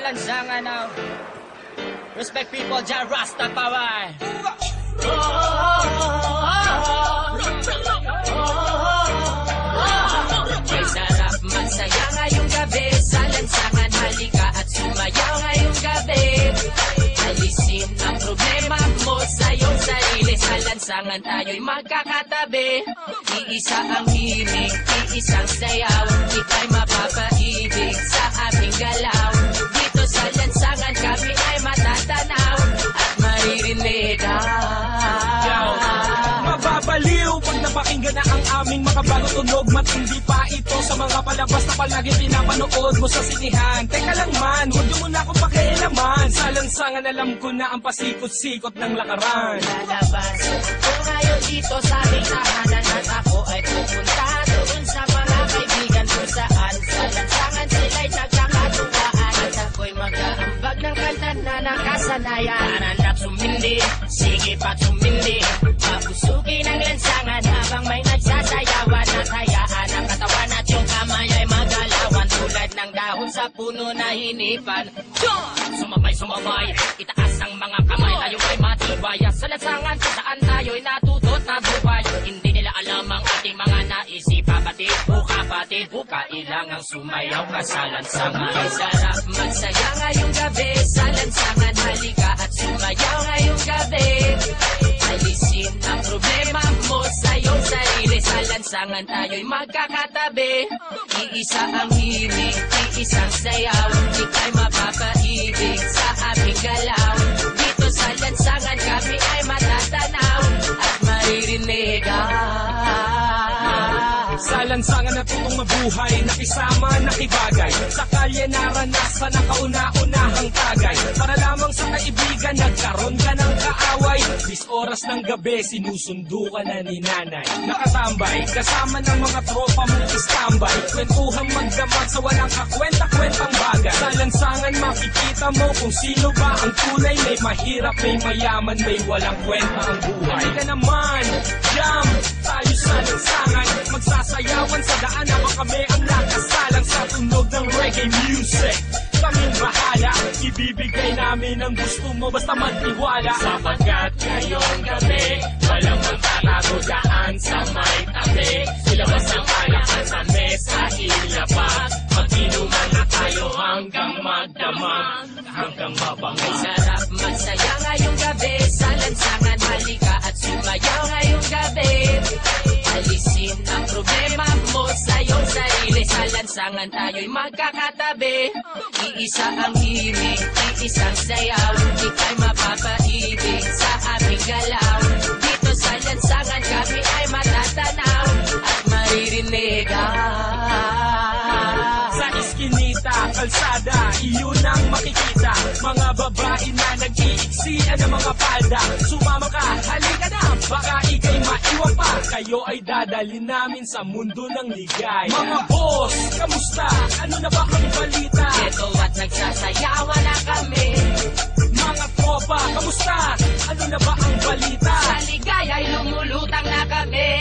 lansangan now. Respect people, Jah Rastafari. May sarap magsaya ngayong gabi sa lansangan, halika at sumayaw ngayong gabi. Alisin ang problema mo sa iyong sarili, sa lansangan tayo'y magkakatabi. Iisa ang himig, iisang sayaw, ika'y mapapaibig sa aming galaw. Dito sa lansangan kami ay matatanaw at maririnig. Mababaliw pag napakinggan na ang aming makabagong tunog. Matindi pa ito sa mga palabas na palagi pinapanood mo sa sinihan. Teka lang man, huwag niyo muna akong pakialaman. Sa lansangan alam ko na ang pasikot-sikot ng lakaran. Lalabas ko ngayon dito sa aming tahanan at ako ay pupunta doon sa mga kaibigan kung saan sa lansangan sila'y nagkakatuwaan. At ako'y mag-aambag ng kanta na nakasanayan. Nananap sumindi, sige pa't sumindi, papusukin ang lansangan habang may nagsasayawan. At hayaan ang katawan at yung kamay ay magalawan tulad ng dahon sa puno na hinipan. Sumabay, itaas ang mga kamay, tayo ay matibay. Sa lansangan kung saan tayo'y natutot na buhay. Hindi nila alam ang ating mga naisipa, batid, buka ilangang sumayaw ka sa lansangan. May sarap magsaya ngayong gabi sa lansangan, halika at sumayaw ngayong gabi. Alisin ang problema mo sa iyong sarili, sa lansangan tayo'y magkakatabi. Iisa ang himig, iisang sayaw, ika'y mapapaibig sa aming galaw. Dito sa lansangan kami ay matatanaw at maririnig. Sa lansangan natutong mabuhay, nakisama, nakibagay. Sa kalye naranasan ang kauna-unahang tagay. Para lamang sa kaibigan, nagkaroon ka ng kaaway. 10 oras ng gabi, sinusundo ka na ni nanay. Nakatambay, kasama ng mga tropa mong istambay. Kwentuhang magdamag sa walang kakwenta-kwentang bagay. Sa lansangan makikita mo kung sino ba ang tunay. May mahirap, may mayaman, may walang kwenta ang buhay. Halika naman, jam, tayo sa lansangan. Magsasayawan sa daan naman kami ang nakasalang sa tunog ng reggae music. Kaming bahala, ibibigay namin ang gusto mo basta magtiwala. Sapagkat ngayong gabi, walang magtatago daan sa may tabi. Ilabas ang alakan sa mesa, ilapag. Mag-inuman na tayo hanggang magdamag, hanggang mabangang. May sarap magsaya ngayong gabi sa lansangan, halika at sumayaw ngayong gabi. Alisin ang problema mo sa iyong sarili, sa lansangan tayo'y magkakatabi. Iisa ang himig, iisang sayaw, ika'y mapapaibig sa aming galaw. Dito sa lansangan kami ay matatanaw at maririnig. Sa iskinita, kalsada, iyon ang makikita. Mga babae na nag-iiksian ng mga palda. Sumama ka, halika na, baka ika'y maiwan pa. Kayo ay dadalhin namin sa mundo ng ligay. Mga boss, kamusta? Ano na ba ang balita? Ito at nagsasayawan na kami. Mga tropa, kamusta? Ano na ba ang balita? Sa ligay ay lumulutang na kami.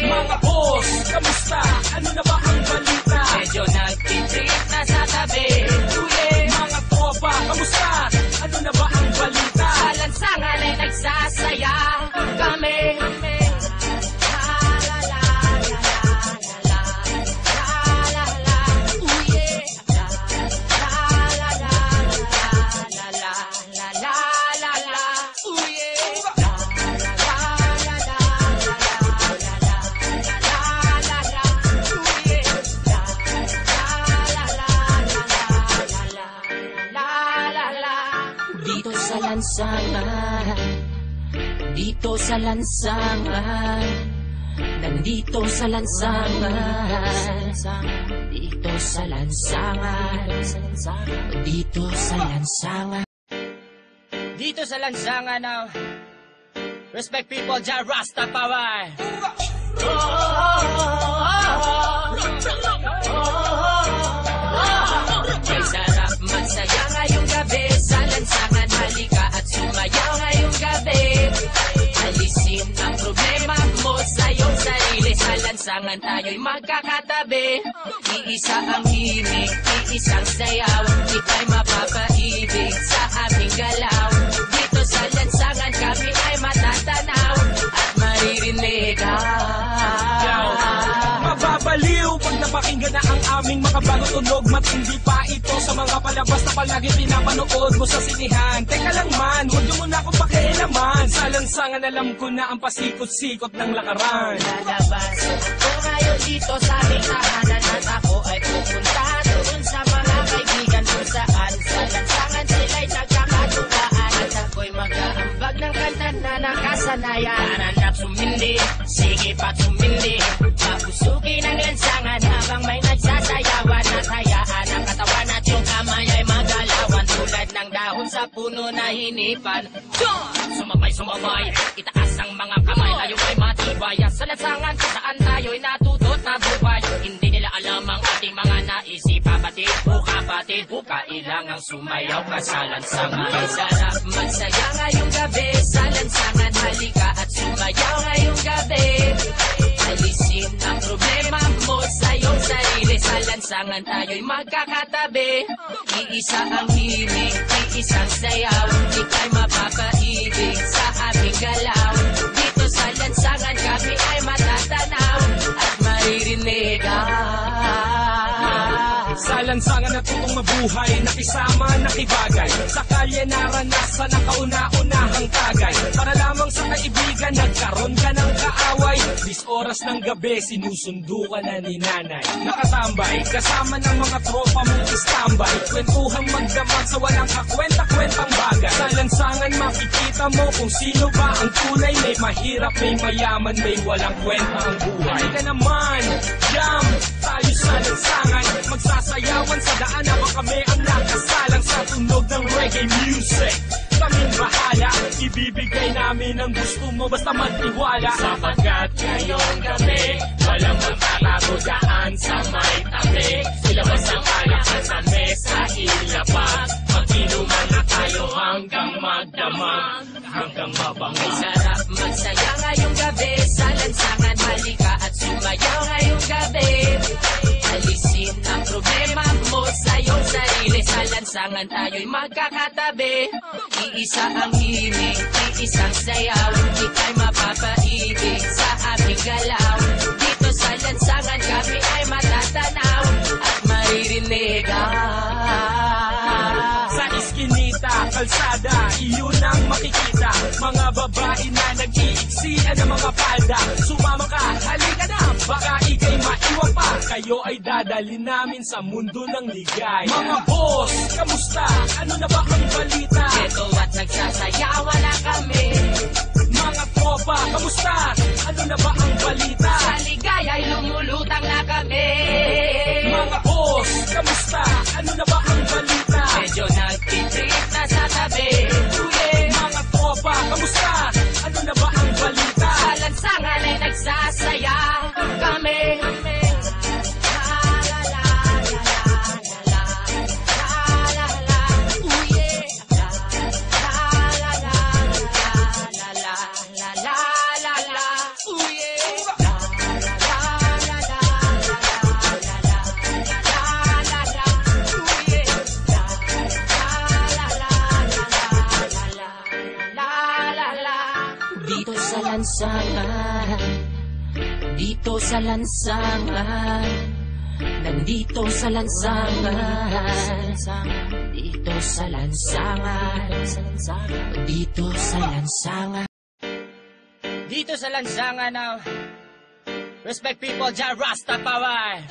Mga boss, kamusta? Ano na ba ang balita? Medyo nagtitrip na sa tabi. Mga tropa, kamusta? Ano na ba ang balita? Sa lansangan ay nagsasaya kami. Dito sa lansangan, nandito sa lansangan, dito sa lansangan, dito sa lansangan. Dito sa lansangan now. Respect people, Jah Rastafari. May sarap magsaya ngayong gabi sa lansangan, halika at sumayaw ngayong gabi. Alisin ang problema mo sa iyong sarili, sa lansangan tayo'y magkakatabi. Iisa ang himig, iisang sayaw, ika'y Pakinggan na ang aming mga bagong tunog. Matindi pa ito sa mga palabas na palagi pinapanood mo sa sinihan. Teka lang man, huwag niyo muna akong pakialaman. Sa lansangan alam ko na ang pasikot-sikot ng lakaran. Lalabas ako ngayon dito sa aming tahanan at ako ay pupunta doon sa mga kaibigan kung saan sa lansangan sila'y nagkakatuwaan at ako'y mag-aambag ng kanta na nakasanayan. Nananap sumindi, sige pa't sumindi, papusukin ang lansangan habang may nagsasayawan at hayaan ang katawan at yung kamay ay magalawan tulad ng dahon sa puno na hinipan. Sumabay, itaas ang mga kamay, tayo ay matibay sa lansangan kung saan tayo'y natutot na buhay. Hindi nila alam ang ating mga naisipa, batid, kailangang sumayaw ka sa lansangan. Ay sarap magsaya ngayong gabi sa lansangan, halika at sumayaw ngayong gabi. Alisin ang problema mo sa iyong sarili, sa lansangan tayo'y magkakatabi. Iisa ang himig, iisang sayaw, ika'y mapapaibig sa aming galaw. Dito sa lansangan kami ay matatanaw at maririnig. Sa lansangan natutong mabuhay, nakisama, nakibagay. Sa kalye naranasan ang kauna-unahang tagay. Para lamang sa kaibigan, nagkaroon ka ng kaaway. 10 oras ng gabi, sinusundo ka na ni nanay. Nakatambay, kasama ng mga tropa mong istambay. Kwentuhang magdamag sa walang kakwenta-kwentang bagay. Sa lansangan makikita mo kung sino ba ang tunay. May mahirap, may mayaman, may walang kwenta ang buhay. Halika naman, jam, tayo sa lansangan. Magsasayawan sa daan habang kami ang nakasalang sa tunog ng reggae music. Kaming bahala, ibibigay namin ang gusto mo basta magtiwala. Sapagkat ngayong gabi, walang magtatago daan sa may tabi. Ilabas ang alakan sa mesa, ilabas. Mag-inuman na tayo hanggang magdamag, hanggang mabango. Sarap magsaya ngayong gabi sa lansangan, halika at sumayaw ngayong gabi. Alisin ang problema mo sa iyong sarili, sa lansangan tayo'y magkakatabi. Iisa ang himig, iisang sayaw, ika'y mapapaibig sa aming galaw. Dito sa lansangan kami ay matatanaw at maririnig. Sa iskinita, kalsada, iyon ang makikita. Mga babae na nag-iiksian ng mga palda. Sumama ka, halika na, baka ika'y maiwan pa. Kayo ay dadalhin namin sa mundo ng ligay. Mga boss, kamusta? Ano na ba ang balita? Ito at nagsasayawan na kami. Mga tropa, kamusta? Ano na ba ang balita? Sa ligay ay lumulutang na kami. Mga boss, kamusta? Ano na ba ang balita? Medyo nagtitrip na sa tabi. Mga tropa, kamusta? Ano na ba ang balita? Sa lansangan ay nagsasaya kami. Dito sa lansangan, nandito sa lansangan, dito sa lansangan, dito sa lansangan. Dito sa lansangan now, respect people, Jah Rastafari.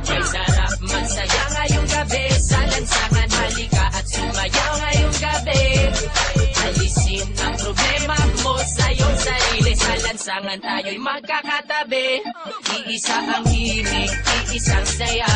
May sarap magsaya ngayong gabi sa lansangan, halika at sumayaw ngayong gabi. Alisin ang problema mo sa iyong sarili, sa lansangan tayo'y magkakatabi. Iisa ang himig, iisang sayaw,